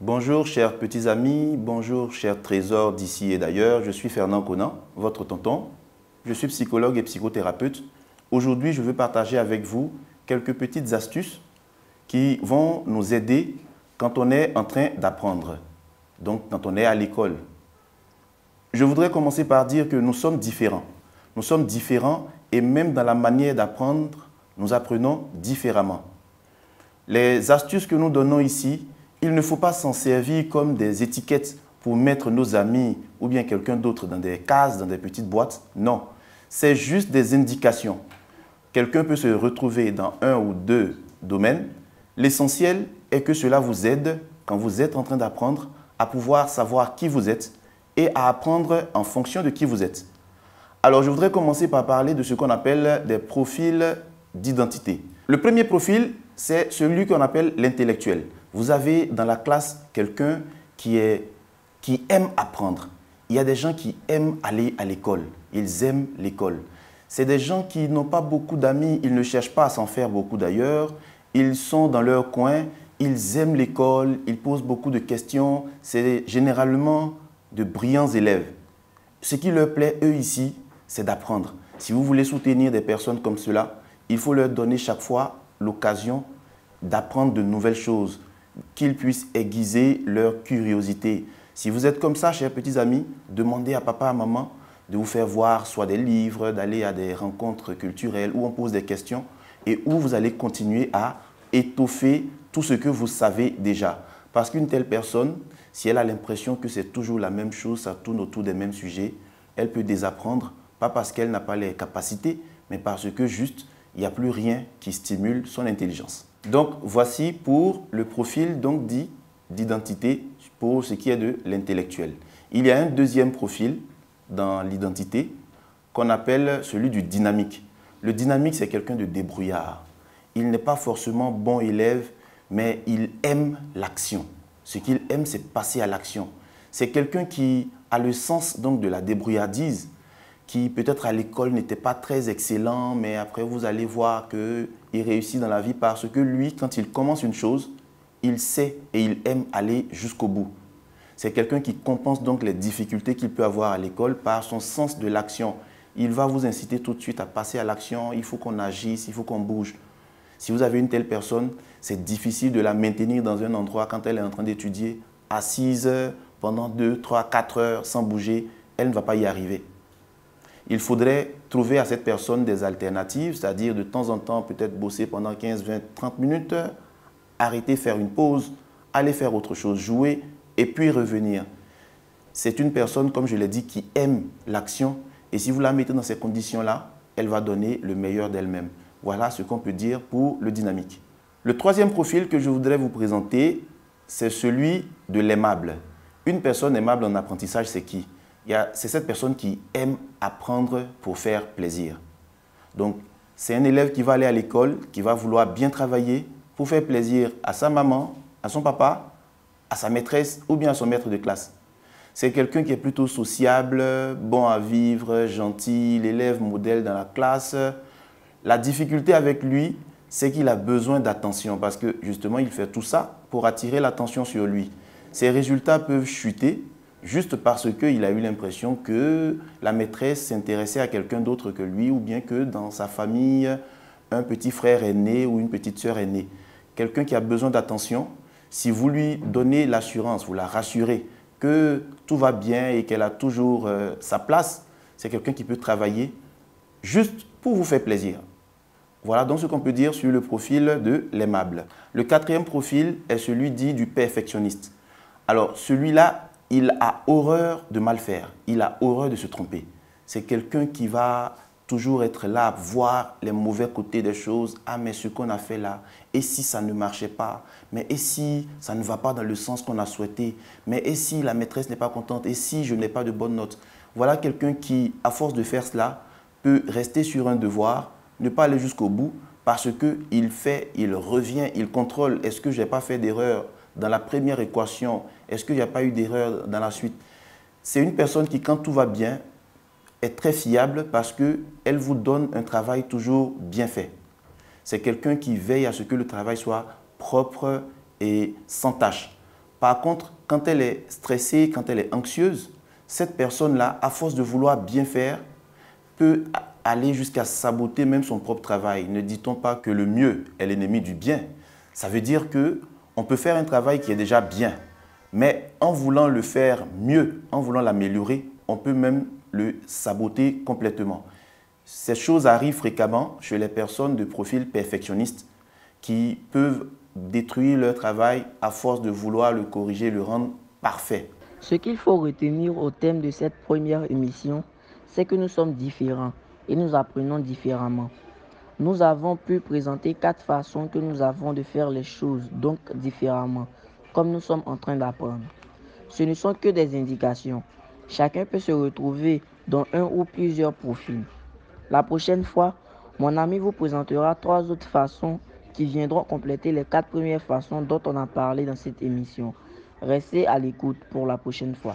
Bonjour chers petits amis, bonjour chers trésors d'ici et d'ailleurs. Je suis Fernand Conan, votre tonton. Je suis psychologue et psychothérapeute. Aujourd'hui, je veux partager avec vous quelques petites astuces qui vont nous aider quand on est en train d'apprendre, donc quand on est à l'école. Je voudrais commencer par dire que nous sommes différents. Nous sommes différents et même dans la manière d'apprendre, nous apprenons différemment. Les astuces que nous donnons ici, il ne faut pas s'en servir comme des étiquettes pour mettre nos amis ou bien quelqu'un d'autre dans des cases, dans des petites boîtes. Non, c'est juste des indications. Quelqu'un peut se retrouver dans un ou deux domaines. L'essentiel est que cela vous aide, quand vous êtes en train d'apprendre, à pouvoir savoir qui vous êtes et à apprendre en fonction de qui vous êtes. Alors, je voudrais commencer par parler de ce qu'on appelle des profils d'identité. Le premier profil, c'est celui qu'on appelle l'intellectuel. Vous avez dans la classe quelqu'un qui aime apprendre. Il y a des gens qui aiment aller à l'école. Ils aiment l'école. C'est des gens qui n'ont pas beaucoup d'amis. Ils ne cherchent pas à s'en faire beaucoup d'ailleurs. Ils sont dans leur coin. Ils aiment l'école. Ils posent beaucoup de questions. C'est généralement de brillants élèves. Ce qui leur plaît, eux, ici, c'est d'apprendre. Si vous voulez soutenir des personnes comme cela, il faut leur donner chaque fois l'occasion d'apprendre de nouvelles choses, qu'ils puissent aiguiser leur curiosité. Si vous êtes comme ça, chers petits amis, demandez à papa, à maman de vous faire voir soit des livres, d'aller à des rencontres culturelles où on pose des questions et où vous allez continuer à étoffer tout ce que vous savez déjà. Parce qu'une telle personne, si elle a l'impression que c'est toujours la même chose, ça tourne autour des mêmes sujets, elle peut désapprendre, pas parce qu'elle n'a pas les capacités, mais parce que juste, il n'y a plus rien qui stimule son intelligence. Donc, voici pour le profil dit d'identité pour ce qui est de l'intellectuel. Il y a un deuxième profil dans l'identité qu'on appelle celui du dynamique. Le dynamique, c'est quelqu'un de débrouillard. Il n'est pas forcément bon élève, mais il aime l'action. Ce qu'il aime, c'est passer à l'action. C'est quelqu'un qui a le sens donc de la débrouillardise, qui peut-être à l'école n'était pas très excellent, mais après vous allez voir qu'il réussit dans la vie parce que lui, quand il commence une chose, il sait et il aime aller jusqu'au bout. C'est quelqu'un qui compense donc les difficultés qu'il peut avoir à l'école par son sens de l'action. Il va vous inciter tout de suite à passer à l'action, il faut qu'on agisse, il faut qu'on bouge. Si vous avez une telle personne, c'est difficile de la maintenir dans un endroit quand elle est en train d'étudier, assise pendant 2, 3, 4 heures sans bouger, elle ne va pas y arriver. Il faudrait trouver à cette personne des alternatives, c'est-à-dire de temps en temps peut-être bosser pendant 15, 20, 30 minutes, arrêter, faire une pause, aller faire autre chose, jouer et puis revenir. C'est une personne, comme je l'ai dit, qui aime l'action et si vous la mettez dans ces conditions-là, elle va donner le meilleur d'elle-même. Voilà ce qu'on peut dire pour le dynamique. Le troisième profil que je voudrais vous présenter, c'est celui de l'aimable. Une personne aimable en apprentissage, c'est qui? C'est cette personne qui aime apprendre pour faire plaisir. Donc, c'est un élève qui va aller à l'école, qui va vouloir bien travailler pour faire plaisir à sa maman, à son papa, à sa maîtresse ou bien à son maître de classe. C'est quelqu'un qui est plutôt sociable, bon à vivre, gentil, l'élève modèle dans la classe. La difficulté avec lui, c'est qu'il a besoin d'attention parce que justement, il fait tout ça pour attirer l'attention sur lui. Ses résultats peuvent chuter juste parce qu'il a eu l'impression que la maîtresse s'intéressait à quelqu'un d'autre que lui ou bien que dans sa famille, un petit frère est né ou une petite sœur est née. Quelqu'un qui a besoin d'attention, si vous lui donnez l'assurance, vous la rassurez que tout va bien et qu'elle a toujours sa place, c'est quelqu'un qui peut travailler juste pour vous faire plaisir. Voilà donc ce qu'on peut dire sur le profil de l'aimable. Le quatrième profil est celui dit du perfectionniste. Alors celui-là, il a horreur de mal faire, il a horreur de se tromper. C'est quelqu'un qui va toujours être là, voir les mauvais côtés des choses. Ah, mais ce qu'on a fait là, et si ça ne marchait pas? Mais et si ça ne va pas dans le sens qu'on a souhaité? Mais et si la maîtresse n'est pas contente? Et si je n'ai pas de bonnes notes? Voilà quelqu'un qui, à force de faire cela, peut rester sur un devoir, ne pas aller jusqu'au bout, parce qu'il fait, il revient, il contrôle. Est-ce que je n'ai pas fait d'erreur dans la première équation? Est-ce qu'il n'y a pas eu d'erreur dans la suite? C'est une personne qui, quand tout va bien, est très fiable parce qu'elle vous donne un travail toujours bien fait. C'est quelqu'un qui veille à ce que le travail soit propre et sans tâche. Par contre, quand elle est stressée, quand elle est anxieuse, cette personne-là, à force de vouloir bien faire, peut aller jusqu'à saboter même son propre travail. Ne dit-on pas que le mieux est l'ennemi du bien? Ça veut dire qu'on peut faire un travail qui est déjà bien, mais en voulant le faire mieux, en voulant l'améliorer, on peut même le saboter complètement. Ces choses arrivent fréquemment chez les personnes de profil perfectionniste qui peuvent détruire leur travail à force de vouloir le corriger, le rendre parfait. Ce qu'il faut retenir au thème de cette première émission, c'est que nous sommes différents et nous apprenons différemment. Nous avons pu présenter 4 façons que nous avons de faire les choses, donc différemment, comme nous sommes en train d'apprendre. Ce ne sont que des indications. Chacun peut se retrouver dans un ou plusieurs profils. La prochaine fois, mon ami vous présentera 3 autres façons qui viendront compléter les 4 premières façons dont on a parlé dans cette émission. Restez à l'écoute pour la prochaine fois.